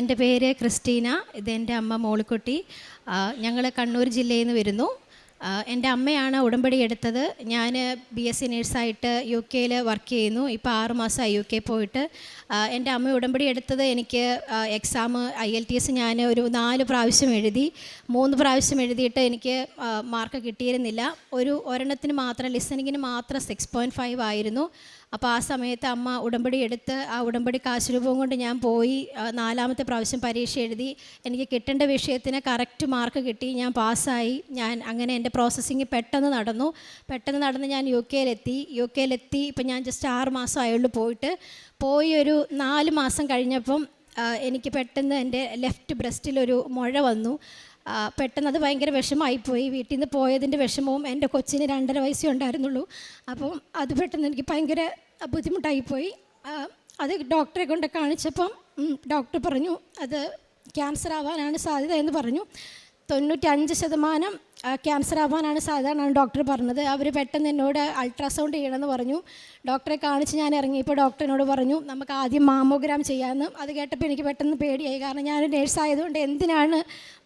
എൻ്റെ പേര് ക്രിസ്റ്റീന. ഇതെൻ്റെ അമ്മ മോളിക്കുട്ടി. ഞങ്ങൾ കണ്ണൂർ ജില്ലയിൽ നിന്ന് വരുന്നു. എൻ്റെ അമ്മയാണ് ഉടമ്പടി എടുത്തത്. ഞാൻ BSc നേഴ്സായിട്ട് UK വർക്ക് ചെയ്യുന്നു. ഇപ്പോൾ 6 മാസമായി UK പോയിട്ട്. എൻ്റെ അമ്മ ഉടമ്പടി എടുത്തത് എനിക്ക് എക്സാം IELTS ഞാൻ ഒരു 4 പ്രാവശ്യം എഴുതി. 3 പ്രാവശ്യം എഴുതിയിട്ട് എനിക്ക് മാർക്ക് കിട്ടിയിരുന്നില്ല. ഒരെണ്ണത്തിന് മാത്രം, ലിസണിങ്ങിന് മാത്രം 6.5 ആയിരുന്നു. അപ്പോൾ ആ സമയത്ത് അമ്മ ഉടമ്പടി എടുത്ത് ആ ഉടമ്പടി കാശുരൂപം കൊണ്ട് ഞാൻ പോയി 4ാമത്തെ പ്രാവശ്യം പരീക്ഷ എഴുതി. എനിക്ക് കിട്ടേണ്ട വിഷയത്തിന് കറക്റ്റ് മാർക്ക് കിട്ടി. ഞാൻ പാസ്സായി. അങ്ങനെ എൻ്റെ പ്രോസസ്സിങ് പെട്ടെന്ന് നടന്ന് ഞാൻ UK ഇപ്പം ഞാൻ ജസ്റ്റ് 6 മാസം ആയുള്ളൂ പോയി ഒരു 4 മാസം കഴിഞ്ഞപ്പം എനിക്ക് പെട്ടെന്ന് എൻ്റെ ലെഫ്റ്റ് ബ്രസ്റ്റിലൊരു മുഴ വന്നു. പെട്ടെന്ന് അത് ഭയങ്കര വിഷമമായിപ്പോയി. വീട്ടിൽ നിന്ന് പോയതിൻ്റെ വിഷമവും, എൻ്റെ കൊച്ചിന് 2.5 വയസ്സേ ഉണ്ടായിരുന്നുള്ളൂ. അപ്പം അത് പെട്ടെന്ന് എനിക്ക് ഭയങ്കര ബുദ്ധിമുട്ടായിപ്പോയി. അത് ഡോക്ടറെ കൊണ്ട് കാണിച്ചപ്പം ഡോക്ടർ പറഞ്ഞു അത് ക്യാൻസർ ആവാനാണ് സാധ്യത എന്ന് പറഞ്ഞു. 95% ക്യാൻസർ ആവാനാണ് സാധ്യത എന്നാണ് ഡോക്ടർ പറഞ്ഞത്. അവർ പെട്ടെന്ന് എന്നോട് അൾട്രാസൗണ്ട് ചെയ്യണമെന്ന് പറഞ്ഞു. ഡോക്ടറെ കാണിച്ച് ഞാൻ ഇറങ്ങിയപ്പോൾ ഡോക്ടർ എന്നോട് പറഞ്ഞു നമുക്ക് ആദ്യം മാമോഗ്രാം ചെയ്യാമെന്ന്. അത് കേട്ടപ്പോൾ എനിക്ക് പെട്ടെന്ന് പേടിയായി. കാരണം ഞാനൊരു നേഴ്സായതുകൊണ്ട് എന്തിനാണ്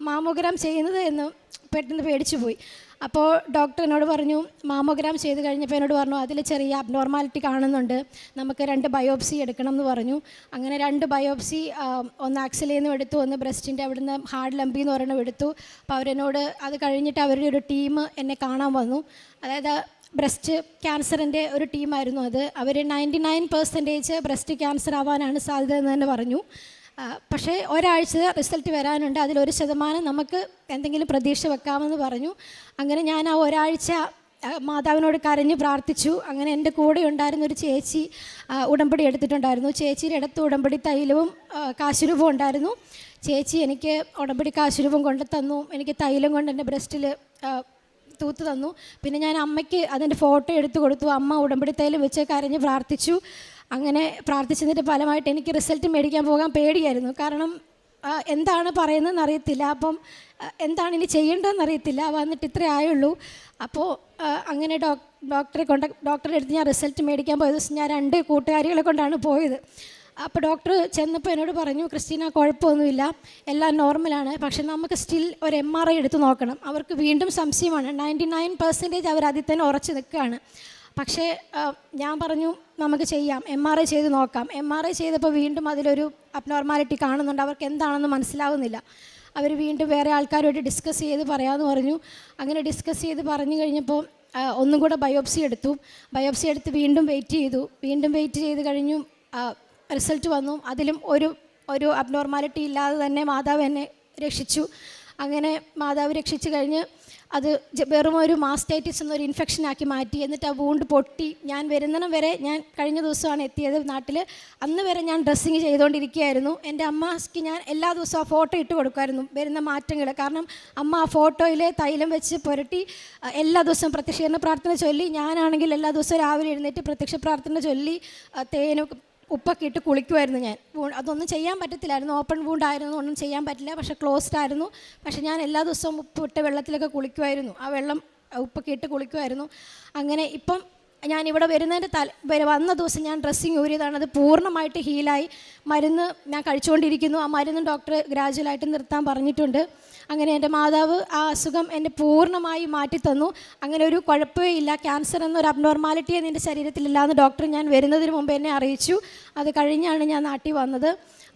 മാമോഗ്രാം ചെയ്യുന്നത് എന്ന് പെട്ടെന്ന് പേടിച്ചു പോയി. അപ്പോൾ ഡോക്ടർ എന്നോട് പറഞ്ഞു, മാമോഗ്രാം ചെയ്ത് കഴിഞ്ഞപ്പോൾ എന്നോട് പറഞ്ഞു അതിൽ ചെറിയ അബ്നോർമാലിറ്റി കാണുന്നുണ്ട്, നമുക്ക് 2 ബയോപ്സി എടുക്കണം എന്ന് പറഞ്ഞു. അങ്ങനെ 2 ബയോപ്സി, ഒന്ന് ആക്സിലിൽ നിന്നും എടുത്തു, ഒന്ന് ബ്രസ്റ്റിൻ്റെ അവിടുന്ന് ഹാർഡ് ലംബിൽ നിന്ന് ഒരെണ്ണം എടുത്തു. അപ്പോൾ അവരെന്നോട് അത് കഴിഞ്ഞിട്ട് അവരുടെ ഒരു ടീം എന്നെ കാണാൻ വന്നു. അതായത് ബ്രസ്റ്റ് ക്യാൻസറിൻ്റെ ഒരു ടീമായിരുന്നു അത്. അവർ 99% ബ്രസ്റ്റ് ക്യാൻസർ ആവാനാണ് സാധ്യത എന്ന് തന്നെ പറഞ്ഞു. പക്ഷേ ഒരാഴ്ച റിസൾട്ട് വരാനുണ്ട്, അതിൽ 1% നമുക്ക് എന്തെങ്കിലും പ്രതീക്ഷ വെക്കാമെന്ന് പറഞ്ഞു. അങ്ങനെ ഞാൻ ആ ഒരാഴ്ച മാതാവിനോട് കരഞ്ഞ് പ്രാർത്ഥിച്ചു. അങ്ങനെ എൻ്റെ കൂടെ ഉണ്ടായിരുന്നൊരു ചേച്ചി ഉടമ്പടി എടുത്തിട്ടുണ്ടായിരുന്നു. ചേച്ചിയുടെ അടുത്ത് ഉടമ്പടി തൈലവും കാശുരൂപവും ഉണ്ടായിരുന്നു. ചേച്ചി എനിക്ക് ഉടമ്പടി കാശുരൂപം കൊണ്ട് തന്നു. എനിക്ക് തൈലം കൊണ്ട് എൻ്റെ ബ്രസ്റ്റിൽ തൂത്ത് തന്നു. പിന്നെ ഞാൻ അമ്മയ്ക്ക് അതിൻ്റെ ഫോട്ടോ എടുത്തു കൊടുത്തു. അമ്മ ഉടമ്പടി തൈലം വെച്ച് കരഞ്ഞ് പ്രാർത്ഥിച്ചു. അങ്ങനെ പ്രാർത്ഥിച്ചതിൻ്റെ ഫലമായിട്ട് എനിക്ക് റിസൾട്ട് മേടിക്കാൻ പോകാൻ പേടിയായിരുന്നു. കാരണം എന്താണ് പറയുന്നതെന്ന് അറിയത്തില്ല, അപ്പം എന്താണ് ഇനി ചെയ്യേണ്ടതെന്ന് അറിയത്തില്ല. വന്നിട്ട് ഇത്രേ ആയുള്ളൂ. അപ്പോൾ അങ്ങനെ ഡോക്ടറെ അടുത്ത് ഞാൻ റിസൾട്ട് മേടിക്കാൻ പോയ ദിവസം ഞാൻ 2 കൂട്ടുകാരികളെ കൊണ്ടാണ് പോയത്. അപ്പോൾ ഡോക്ടർ ചെന്നപ്പോൾ എന്നോട് പറഞ്ഞു, ക്രിസ്റ്റീന കുഴപ്പമൊന്നുമില്ല, എല്ലാം നോർമലാണ്, പക്ഷെ നമുക്ക് സ്റ്റിൽ ഒരു MRI എടുത്ത് നോക്കണം. അവർക്ക് വീണ്ടും സംശയമാണ്. 99% അവർ അതിൽ തന്നെ ഉറച്ച് നിൽക്കുകയാണ്. പക്ഷേ ഞാൻ പറഞ്ഞു നമുക്ക് ചെയ്യാം, MRI ചെയ്ത് നോക്കാം. MRI ചെയ്തപ്പോൾ വീണ്ടും അതിലൊരു അബ്നോർമാലിറ്റി കാണുന്നുണ്ട്. അവർക്ക് എന്താണെന്ന് മനസ്സിലാവുന്നില്ല. അവർ വീണ്ടും വേറെ ആൾക്കാരുമായിട്ട് ഡിസ്കസ് ചെയ്ത് പറയാമെന്ന് പറഞ്ഞു. അങ്ങനെ ഡിസ്കസ് ചെയ്ത് പറഞ്ഞു കഴിഞ്ഞപ്പോൾ ഒന്നും കൂടെ ബയോപ്സി എടുത്ത് വീണ്ടും വെയിറ്റ് ചെയ്ത് കഴിഞ്ഞു. റിസൾട്ട് വന്നു. അതിലും ഒരു അബ്നോർമാലിറ്റി ഇല്ലാതെ തന്നെ മാതാവ് എന്നെ രക്ഷിച്ചു. അങ്ങനെ മാതാവ് രക്ഷിച്ച് കഴിഞ്ഞ് അത് വെറും ഒരു മാസ്റ്റൈറ്റിസ് എന്നൊരു ഇൻഫെക്ഷനാക്കി മാറ്റി. എന്നിട്ട് ആ വൂണ്ട് പൊട്ടി. ഞാൻ വരുന്നിടം വരെ, ഞാൻ കഴിഞ്ഞ ദിവസമാണ് എത്തിയത് നാട്ടിൽ, അന്ന് വരെ ഞാൻ ഡ്രസ്സിങ് ചെയ്തുകൊണ്ടിരിക്കുകയായിരുന്നു. എൻ്റെ അമ്മയ്ക്ക് ഞാൻ എല്ലാ ദിവസവും ആ ഫോട്ടോ ഇട്ട് കൊടുക്കുമായിരുന്നു വരുന്ന മാറ്റങ്ങൾ. കാരണം അമ്മ ആ ഫോട്ടോയിൽ തൈലം വെച്ച് പുരട്ടി എല്ലാ ദിവസവും പ്രത്യക്ഷീകരണ പ്രാർത്ഥന ചൊല്ലി. ഞാനാണെങ്കിൽ എല്ലാ ദിവസവും രാവിലെ എഴുന്നേറ്റ് പ്രത്യക്ഷ പ്രാർത്ഥന ചൊല്ലി തേനും ഉപ്പൊക്കെ ഇട്ട് കുളിക്കുമായിരുന്നു ഞാൻ. അതൊന്നും ചെയ്യാൻ പറ്റത്തില്ലായിരുന്നു, ഓപ്പൺ വൂണ്ടായിരുന്നു, ഒന്നും ചെയ്യാൻ പറ്റില്ല. പക്ഷേ ക്ലോസ്ഡ് ആയിരുന്നു. പക്ഷേ ഞാൻ എല്ലാ ദിവസവും ഉപ്പിട്ട് വെള്ളത്തിലൊക്കെ കുളിക്കുമായിരുന്നു. ആ വെള്ളം ഉപ്പൊക്കെ ഇട്ട് കുളിക്കുമായിരുന്നു. അങ്ങനെ ഇപ്പം ഞാനിവിടെ വന്ന ദിവസം ഞാൻ ഡ്രസ്സിങ് ഊരിയതാണ്. അത് പൂർണ്ണമായിട്ട് ഹീലായി. മരുന്ന് ഞാൻ കഴിച്ചുകൊണ്ടിരിക്കുന്നു. ആ മരുന്നും ഡോക്ടർ ഗ്രാജുവലായിട്ട് നിർത്താൻ പറഞ്ഞിട്ടുണ്ട്. അങ്ങനെ എൻ്റെ മാതാവ് ആ അസുഖം എന്നെ പൂർണ്ണമായി മാറ്റിത്തന്നു. അങ്ങനെ ഒരു കുഴപ്പമേ ഇല്ല, ക്യാൻസർ എന്നൊരു അബ്നോർമാലിറ്റി എൻ്റെ ശരീരത്തിലില്ലാന്ന് ഡോക്ടർ ഞാൻ വരുന്നതിന് മുമ്പ് എന്നെ അറിയിച്ചു. അത് കഴിഞ്ഞാണ് ഞാൻ നാട്ടിൽ വന്നത്.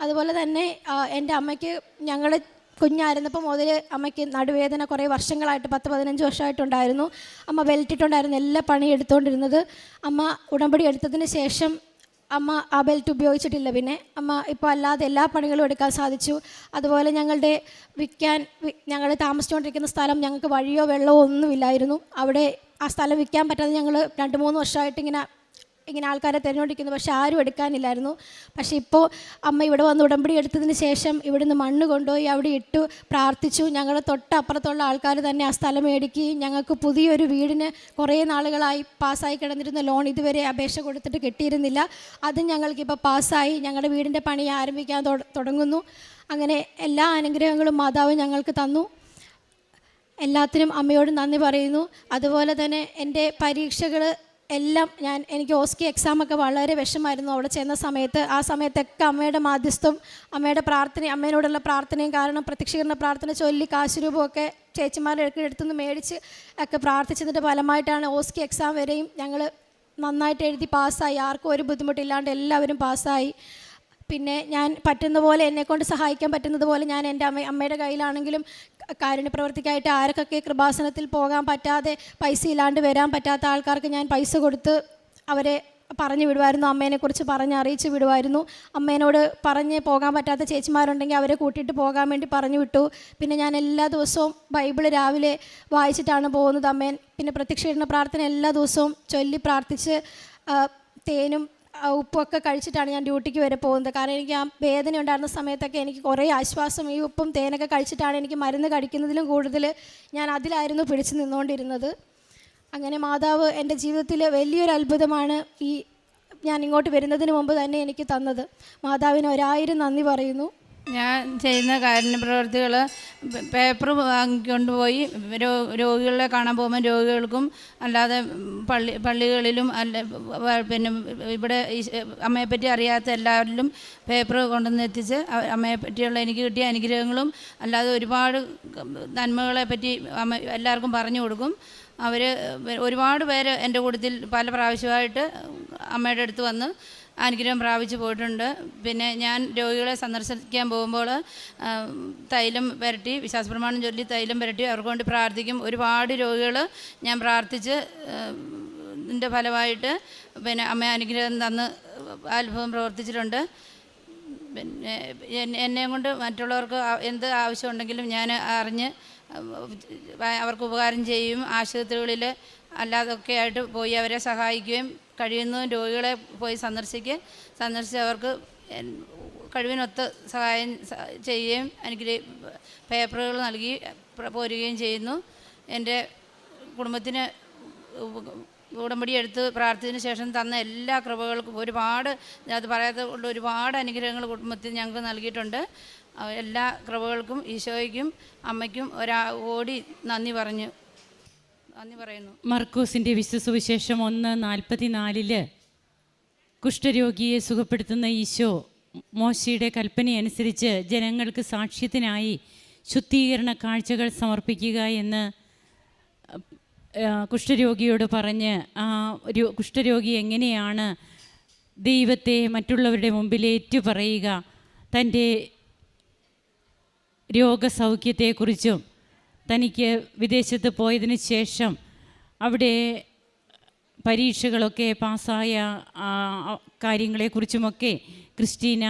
അതുപോലെ തന്നെ എൻ്റെ അമ്മയ്ക്ക്, ഞങ്ങൾ കുഞ്ഞായിരുന്നപ്പോൾ മുതൽ അമ്മയ്ക്ക് നടുവേദന കുറേ വർഷങ്ങളായിട്ട് 10-15 വർഷമായിട്ടുണ്ടായിരുന്നു. അമ്മ ബെൽറ്റിട്ടുണ്ടായിരുന്നു എല്ലാ പണി എടുത്തുകൊണ്ടിരുന്നത്. അമ്മ ഉടമ്പടി എടുത്തതിന് ശേഷം അമ്മ ആ ബെൽറ്റ് ഉപയോഗിച്ചിട്ടില്ല. പിന്നെ അമ്മ ഇപ്പോൾ അല്ലാതെ എല്ലാ പണികളും എടുക്കാൻ സാധിച്ചു. അതുപോലെ ഞങ്ങൾ താമസിച്ചുകൊണ്ടിരിക്കുന്ന സ്ഥലം, ഞങ്ങൾക്ക് വഴിയോ വെള്ളമോ ഒന്നുമില്ലായിരുന്നു. അവിടെ ആ സ്ഥലം വിൽക്കാൻ പറ്റാതെ ഞങ്ങൾ 2-3 വർഷമായിട്ട് ഇങ്ങനെ ആൾക്കാരെ തിരഞ്ഞുകൊണ്ടിരിക്കുന്നു. പക്ഷെ ആരും എടുക്കാനില്ലായിരുന്നു. പക്ഷേ ഇപ്പോൾ അമ്മ ഇവിടെ വന്ന് ഉടമ്പടി എടുത്തതിന് ശേഷം ഇവിടുന്ന് മണ്ണ് കൊണ്ടുപോയി അവിടെ ഇട്ടു പ്രാർത്ഥിച്ചു. ഞങ്ങളുടെ തൊട്ടപ്പുറത്തുള്ള ആൾക്കാർ തന്നെ ആ സ്ഥലം മേടിക്കുകയും ഞങ്ങൾക്ക് പുതിയൊരു വീടിന് കുറേ നാളുകളായി പാസ്സായി കിടന്നിരുന്ന ലോൺ ഇതുവരെ അപേക്ഷ കൊടുത്തിട്ട് കിട്ടിയിരുന്നില്ല. അതും ഞങ്ങൾക്കിപ്പോൾ പാസ്സായി. ഞങ്ങളുടെ വീടിൻ്റെ പണി ആരംഭിക്കാൻ തുടങ്ങുന്നു. അങ്ങനെ എല്ലാ അനുഗ്രഹങ്ങളും മാതാവ് ഞങ്ങൾക്ക് തന്നു. എല്ലാത്തിനും അമ്മയോട് നന്ദി പറയുന്നു. അതുപോലെ തന്നെ എൻ്റെ പരീക്ഷകൾ എല്ലാം എനിക്ക് ഓസ്കി എക്സാമൊക്കെ വളരെ വിഷമായിരുന്നു അവിടെ ചെന്ന സമയത്ത്. ആ സമയത്തൊക്കെ അമ്മയുടെ മാധ്യസ്ഥം, അമ്മയുടെ പ്രാർത്ഥന, അമ്മേനോടുള്ള പ്രാർത്ഥനയും, കാരണം പ്രത്യക്ഷീകരണ പ്രാർത്ഥന ചൊല്ലി കാശ് രൂപമൊക്കെ ചേച്ചിമാരുടെ അടുത്തുനിന്ന് മേടിച്ച് ഒക്കെ പ്രാർത്ഥിച്ചതിൻ്റെ ഫലമായിട്ടാണ് ഓസ്കി എക്സാം വരെയും ഞങ്ങൾ നന്നായിട്ട് എഴുതി പാസ്സായി. ആർക്കും ഒരു ബുദ്ധിമുട്ടില്ലാണ്ട് എല്ലാവരും പാസ്സായി. പിന്നെ ഞാൻ പറ്റുന്ന പോലെ, എന്നെക്കൊണ്ട് സഹായിക്കാൻ പറ്റുന്നത് പോലെ ഞാൻ എൻ്റെ അമ്മയുടെ കയ്യിലാണെങ്കിലും കാരുണ്യ പ്രവർത്തിക്കായിട്ട് ആർക്കൊക്കെ കൃപാസനത്തിൽ പോകാൻ പറ്റാതെ, പൈസ ഇല്ലാണ്ട് വരാൻ പറ്റാത്ത ആൾക്കാർക്ക് ഞാൻ പൈസ കൊടുത്ത് അവരെ പറഞ്ഞു വിടുമായിരുന്നു. അമ്മേനെക്കുറിച്ച് പറഞ്ഞ് അറിയിച്ച് വിടുമായിരുന്നു. അമ്മേനോട് പറഞ്ഞ് പോകാൻ പറ്റാത്ത ചേച്ചിമാരുണ്ടെങ്കിൽ അവരെ കൂട്ടിയിട്ട് പോകാൻ വേണ്ടി പറഞ്ഞു വിട്ടു. പിന്നെ ഞാൻ എല്ലാ ദിവസവും ബൈബിൾ രാവിലെ വായിച്ചിട്ടാണ് പോകുന്നത്. പിന്നെ പ്രത്യക്ഷീകരണ പ്രാർത്ഥന എല്ലാ ദിവസവും ചൊല്ലി പ്രാർത്ഥിച്ച് തേനും ഉപ്പൊക്കെ കഴിച്ചിട്ടാണ് ഞാൻ ഡ്യൂട്ടിക്ക് വരെ പോകുന്നത്. കാരണം എനിക്ക് ആ വേദന ഉണ്ടായിരുന്ന സമയത്തൊക്കെ എനിക്ക് കുറേ ആശ്വാസം ഈ ഉപ്പും തേനൊക്കെ കഴിച്ചിട്ടാണ് എനിക്ക് മരുന്ന് കഴിക്കുന്നതിലും കൂടുതൽ ഞാൻ അതിലായിരുന്നു പിടിച്ചു നിന്നുകൊണ്ടിരുന്നത്. അങ്ങനെ മാതാവ് എൻ്റെ ജീവിതത്തിൽ വലിയൊരു അത്ഭുതമാണ് ഞാൻ ഇങ്ങോട്ട് വരുന്നതിന് മുമ്പ് തന്നെ എനിക്ക് തന്നത്. മാതാവിന് 1000 നന്ദി പറയുന്നു. ഞാൻ ചെയ്യുന്ന കാരുണ്യ പ്രവർത്തികൾ, പേപ്പർ വാങ്ങിക്കൊണ്ടുപോയി രോഗികളെ കാണാൻ പോകുമ്പോൾ രോഗികൾക്കും അല്ലാതെ പള്ളികളിലും പിന്നെ ഇവിടെ അമ്മയെപ്പറ്റി അറിയാത്ത എല്ലാവരിലും പേപ്പർ കൊണ്ടുവന്ന് എത്തിച്ച് അമ്മയെപ്പറ്റിയുള്ള എനിക്ക് കിട്ടിയ അനുഗ്രഹങ്ങളും അല്ലാതെ ഒരുപാട് നന്മകളെപ്പറ്റി അമ്മ എല്ലാവർക്കും പറഞ്ഞു കൊടുക്കും. ഒരുപാട് പേര് എൻ്റെ കൂട്ടത്തിൽ പല പ്രാവശ്യമായിട്ട് അമ്മയുടെ അടുത്ത് വന്ന് അനുഗ്രഹം പ്രാപിച്ചു പോയിട്ടുണ്ട്. പിന്നെ ഞാൻ രോഗികളെ സന്ദർശിക്കാൻ പോകുമ്പോൾ തൈലം പുരട്ടി, വിശ്വാസപ്രമാണം ചൊല്ലി തൈലം പുരട്ടി അവർക്ക് വേണ്ടി പ്രാർത്ഥിക്കും. ഒരുപാട് രോഗികൾ ഞാൻ പ്രാർത്ഥിച്ച് ഇതിൻ്റെ ഫലമായിട്ട് പിന്നെ അമ്മ അനുഗ്രഹം തന്ന് അത്ഭുതം പ്രവർത്തിച്ചിട്ടുണ്ട്. പിന്നെ എന്നെ കൊണ്ട് മറ്റുള്ളവർക്ക് എന്ത് ആവശ്യമുണ്ടെങ്കിലും ഞാൻ അറിഞ്ഞ് അവർക്ക് ഉപകാരം ചെയ്യും. ആശുപത്രികളിൽ അല്ലാതൊക്കെ ആയിട്ട് പോയി അവരെ സഹായിക്കുകയും കഴിയുന്നതും രോഗികളെ പോയി സന്ദർശിച്ച് അവർക്ക് കഴിവിനൊത്ത് സഹായം ചെയ്യുകയും എനിക്ക് പേപ്പറുകൾ നൽകി പോരുകയും ചെയ്യുന്നു. എൻ്റെ കുടുംബത്തിന് ഉടമ്പടി എടുത്ത് പ്രാർത്ഥിച്ചതിന് ശേഷം തന്ന എല്ലാ കൃപകൾക്കും ഒരുപാട്, അത് പറയാത്ത കൊണ്ട് ഒരുപാട് അനുഗ്രഹങ്ങൾ കുടുംബത്തിന് ഞങ്ങൾക്ക് നൽകിയിട്ടുണ്ട്. എല്ലാ കൃപകൾക്കും ഈശോയ്ക്കും അമ്മയ്ക്കും ഓടി നന്ദി പറയുന്നു. മർക്കോസിൻ്റെ വിശുസുവിശേഷം 1:44 കുഷ്ഠരോഗിയെ സുഖപ്പെടുത്തുന്ന ഈശോ മോശയുടെ കൽപ്പനയനുസരിച്ച് ജനങ്ങൾക്ക് സാക്ഷ്യത്തിനായി ശുദ്ധീകരണ കാഴ്ചകൾ സമർപ്പിക്കുക എന്ന് കുഷ്ഠരോഗിയോട് പറഞ്ഞ് ഒരു കുഷ്ഠരോഗി എങ്ങനെയാണ് ദൈവത്തെ മറ്റുള്ളവരുടെ മുമ്പിൽ ഏറ്റുപറയുക, തൻ്റെ രോഗസൗഖ്യത്തെക്കുറിച്ചും തനിക്ക് വിദേശത്ത് പോയതിന് ശേഷം അവിടെ പരീക്ഷകളൊക്കെ പാസ്സായ കാര്യങ്ങളെക്കുറിച്ചുമൊക്കെ ക്രിസ്റ്റീന